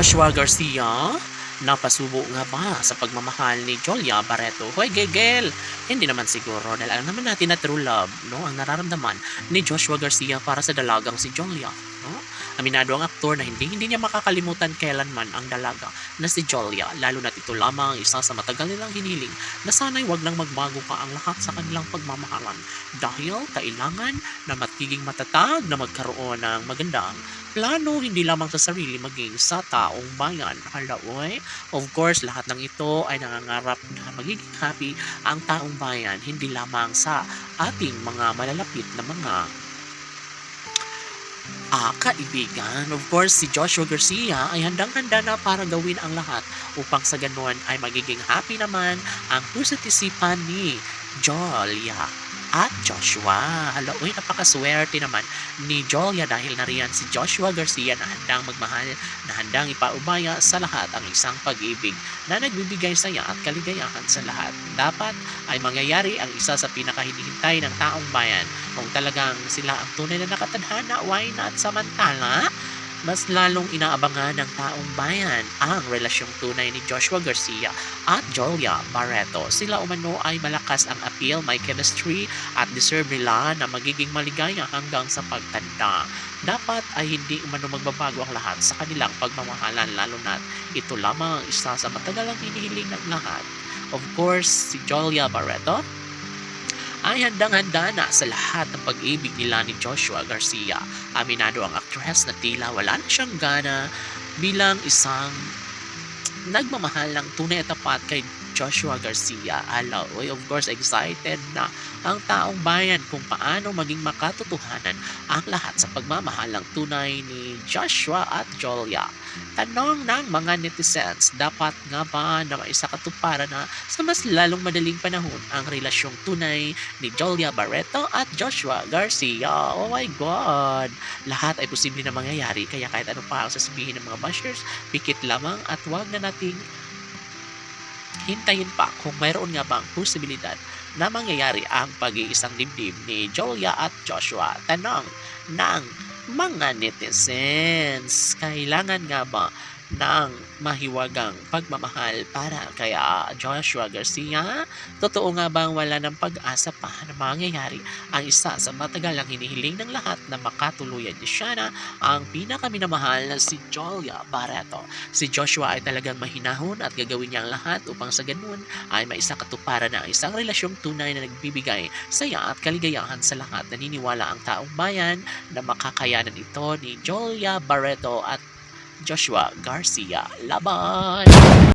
Joshua Garcia, napasubo nga ba sa pagmamahal ni Jolia Barreto? Hoy, Gegel! Hindi naman siguro dahil alam naman natin na true love, no? Ang nararamdaman ni Joshua Garcia para sa dalagang si Jolia, no? Aminado ang aktor na hindi niya makakalimutan kailanman ang dalaga na si Jolia, lalo na ito lamang isa sa matagal nilang hiniling na sana'y wag nang magbago pa ang lahat sa kanilang pagmamahalan dahil kailangan na magiging matatag na magkaroon ng magandang plano hindi lamang sa sarili maging sa taong bayan. Halaoy, of course, lahat ng ito ay nangangarap na magiging happy ang taong bayan hindi lamang sa ating mga malalapit na mga kaibigan. Of course, si Joshua Garcia ay handang-handa na para gawin ang lahat upang sa ganoon ay magiging happy naman ang puso't isipan ni Jolia at Joshua. Hala, uy, napakaswerte naman ni Jolia dahil nariyan si Joshua Garcia na handang magmahal, na handang ipaubaya sa lahat ang isang pag-ibig na nagbibigay saya at kaligayahan sa lahat. Dapat ay mangyayari ang isa sa pinakahinihintay ng taong bayan. Kung talagang sila ang tunay na nakatadhana, why not? Samantala, mas lalong inaabangan ng taong bayan ang relasyong tunay ni Joshua Garcia at Jolia Barreto. Sila umano ay malakas ang appeal, may chemistry at deserve nila na magiging maligaya hanggang sa pagtanda. Dapat ay hindi umano magbabago ang lahat sa kanilang pagmamahalan lalo na ito lamang isa sa matagalang hinihiling ng lahat. Of course, si Jolia Barreto ay handang-handa na sa lahat ng pag-ibig nila ni Joshua Garcia. Aminado ang aktres na tila wala na siyang gana bilang isang nagmamahal ng tunay at tapat kay Joshua Garcia. Oy, of course, excited na ang taong bayan kung paano maging makatotohanan ang lahat sa pagmamahal ng tunay ni Joshua at Jolia. Tanong ng mga netizens, dapat nga ba na maisakatuparan na sa mas lalong madaling panahon ang relasyong tunay ni Jolia Barreto at Joshua Garcia? Oh my God! Lahat ay posible na mangyayari kaya kahit ano pa ang sasabihin ng mga bashers, pikit lamang at wag na nating hintayin pa kung mayroon nga bang posibilidad na mangyayari ang pag-iisang dibdib ni Jolia at Joshua. Tanong ng mga netizens, kailangan nga ba ng mahiwagang pagmamahal para kaya Joshua Garcia? Totoo nga bang wala ng pag-asa pa na mangyayari ang isa sa matagalang hinihiling ng lahat na makatuluyan ni siya na ang pinakaminamahal na si Jolia Barreto? Si Joshua ay talagang mahinahon at gagawin niya ang lahat upang sa ganun ay maisakatuparan na ang isang relasyong tunay na nagbibigay saya at kaligayahan sa lahat. Naniniwala ang taong bayan na makakayanan ito ni Jolia Barreto at Joshua Garcia. Laban!